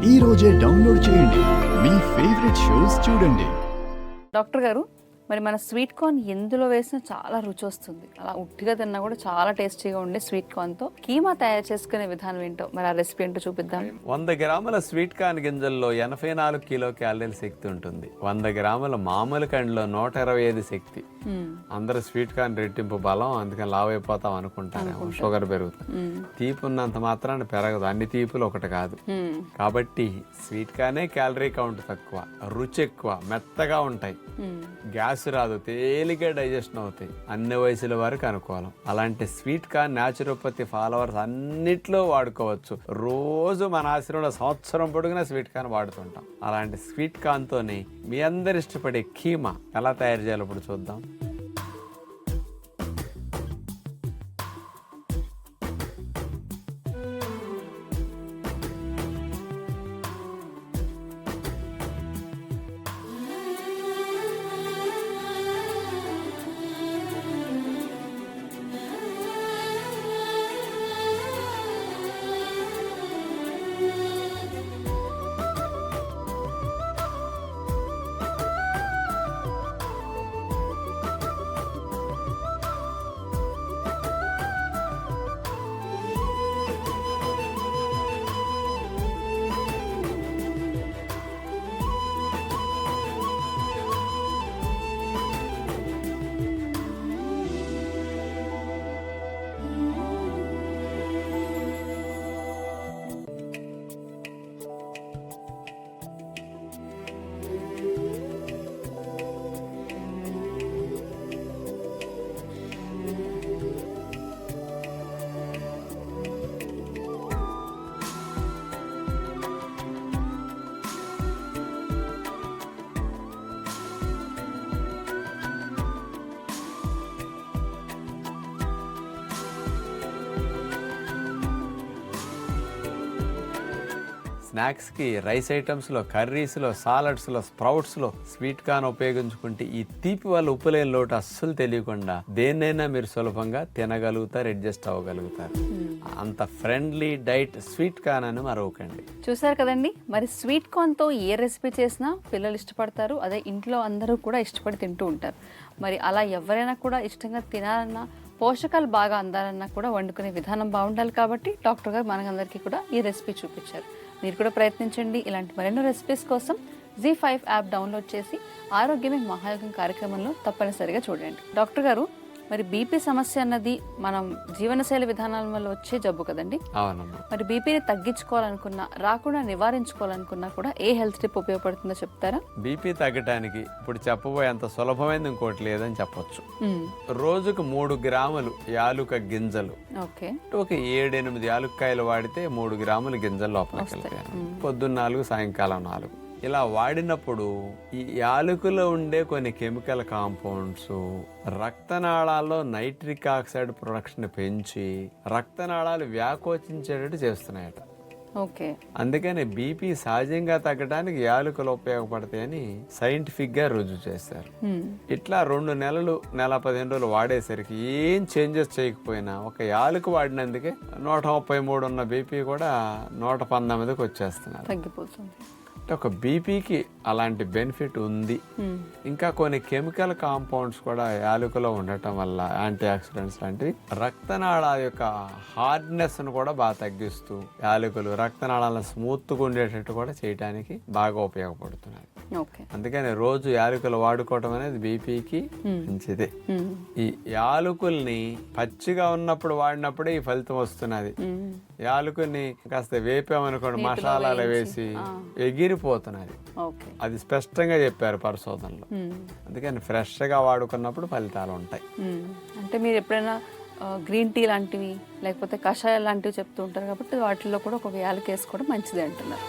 ఈ రోజే డౌన్లోడ్ చేయండి, మీ ఫేవరెట్ షోస్ చూడండి. డాక్టర్ గారు, మరి మన స్వీట్ కార్న్ ఎందులో వేసినా చాలా రుచి వస్తుంది. అలా ఉట్టిగా తిన్నా కూడా చాలా టేస్టీగా ఉండే స్వీట్ కార్న్తో కీమా తయారు చేసుకునే విధానం ఏంటో, మరి ఆ రెసిపీ ఏంటో చూపిద్దాం. 100 గ్రాముల స్వీట్ కార్న్ గింజల్లో 84 కిలో క్యాలరీల శక్తి ఉంటుంది. 100 గ్రాముల మామూలు కండిలో 125 శక్తి. అందరూ స్వీట్ కార్న్ రెట్టింపు బలం, అందుకని లావ్ అయిపోతాం అనుకుంటారేమో, షుగర్ పెరుగుతుంది. తీపి ఉన్నంత మాత్రాన్ని పెరగదు, అన్ని తీపులు ఒకటి కాదు. కాబట్టి స్వీట్ కార్నే క్యాలరీ కౌంట్ తక్కువ, రుచి ఎక్కువ, మెత్తగా ఉంటాయి, గ్యాస్ రాదు, తేలిగ్గా డైజెషన్ అవుతాయి, అన్ని వయసుల వారికి అనుకూలం. అలాంటి స్వీట్ కార్న్ న్యాచురోపతి ఫాలోవర్స్ అన్నిట్లో వాడుకోవచ్చు. రోజు మన ఆశ్రమంలో సంవత్సరం పొడుగునా స్వీట్ కార్న్ వాడుతుంటాం. అలాంటి స్వీట్ కార్న్తోనే మీ అందరు ఇష్టపడే కీమా ఎలా తయారు చేయాలో ఇప్పుడు చూద్దాం. స్నాక్స్కి, రైస్ ఐటమ్స్లో, కర్రీస్లో, సాలడ్స్లో, స్ప్రౌట్స్లో స్వీట్ కార్న్ ఉపయోగించుకుంటే ఈ తీపి వల్ల ఉప్పులేని లోటు అస్సలు తెలియకుండా దేన్నైనా మీరు సులభంగా తినగలుగుతారు, అడ్జస్ట్ అవ్వగలుగుతారు. అంత ఫ్రెండ్లీ డైట్ స్వీట్ కార్న్ అని మరొకండి. చూసారు కదండి, మరి స్వీట్ కార్న్తో ఏ రెసిపీ చేసినా పిల్లలు ఇష్టపడతారు, అదే ఇంట్లో అందరూ కూడా ఇష్టపడి తింటూ ఉంటారు. మరి అలా ఎవరైనా కూడా ఇష్టంగా తినాలన్నా, పోషకాలు బాగా అందాలన్నా కూడా వండుకునే విధానం బాగుండాలి. కాబట్టి డాక్టర్ గారు మనకందరికీ కూడా ఈ రెసిపీ చూపించారు. మీరు కూడా ప్రయత్నించండి. ఇలాంటి మరెన్నో రెసిపీస్ కోసం Z5 యాప్ డౌన్లోడ్ చేసి ఆరోగ్యమే మహాయోగం కార్యక్రమంలో తప్పనిసరిగా చూడండి. డాక్టర్ గారు, మరి బీపీ సమస్య అన్నది మనం జీవనశైలి విధానాల వల్ల వచ్చే జబ్బు కదండి. మరి బీపీని తగ్గించుకోవాలనుకున్నా, రాకుండా నివారించుకోవాలనుకున్నా కూడా ఏ హెల్త్ టిప్ ఉపయోగపడుతుందో చెప్తారా? బీపీ తగ్గడానికి ఇప్పుడు చెప్పబోయేంత సులభమైంది ఇంకోటి లేదని చెప్పొచ్చు. రోజుకు 3 గ్రాములు యాలుక గింజలు, ఒక 7-8 యాలుక్కాయలు వాడితే 3 గ్రాముల గింజలు లోపలికి వెళ్తాయి. పొద్దున్న 4, సాయంకాలం 4. ఇలా వాడినప్పుడు ఈ యాలకులో ఉండే కొన్ని కెమికల్ కాంపౌండ్స్ రక్తనాళాల్లో నైట్రిక్ ఆక్సైడ్ ప్రొడక్షన్ పెంచి రక్తనాళాలు వ్యాకోచించేటట్టు చేస్తున్నాయట. అందుకని బీపీ సహజంగా తగ్గడానికి యాలకులు ఉపయోగపడతాయని సైంటిఫిక్ గా రుజువు చేశారు. ఇట్లా 2 నెలలు, నెల 15 రోజులు వాడేసరికి ఏం చేంజెస్ చేయకపోయినా ఒక యాలకు వాడినందుకే 133 ఉన్న బీపీ కూడా 119కి వచ్చేస్తున్నారు, తగ్గిపోతుంది. ఒక బీపీకి అలాంటి బెనిఫిట్ ఉంది. ఇంకా కొన్ని కెమికల్ కాంపౌండ్స్ కూడా యాలకులో ఉండటం వల్ల, యాంటీ ఆక్సిడెంట్స్ లాంటివి, రక్తనాళాల యొక్క హార్డ్నెస్ ను కూడా బాగా తగ్గిస్తూ యాలకులు రక్తనాళాలను స్మూత్ గా ఉండేటట్టు కూడా చేయడానికి బాగా ఉపయోగపడుతున్నాయి. అందుకని రోజు యాలకులు వాడుకోవడం అనేది బీపీకి మంచిదే. ఈ యాలకుల్ని పచ్చిగా ఉన్నప్పుడు వాడినప్పుడే ఈ ఫలితం వస్తున్నది. యాలకుల్ని కాస్త వేపామనుకోండి, మసాలాలు వేసి ఎగిరిపోతున్నది. అది స్పష్టంగా చెప్పారు పరిశోధనలో. అందుకని ఫ్రెష్ గా వాడుకున్నప్పుడు ఫలితాలు ఉంటాయి. అంటే మీరు ఎప్పుడైనా గ్రీన్ టీ లాంటివి లేకపోతే కషాయాలు లాంటివి చెప్తూ ఉంటారు, కాబట్టి వాటిల్లో కూడా ఒక యాలకి వేసుకోవడం మంచిది అంటున్నారు.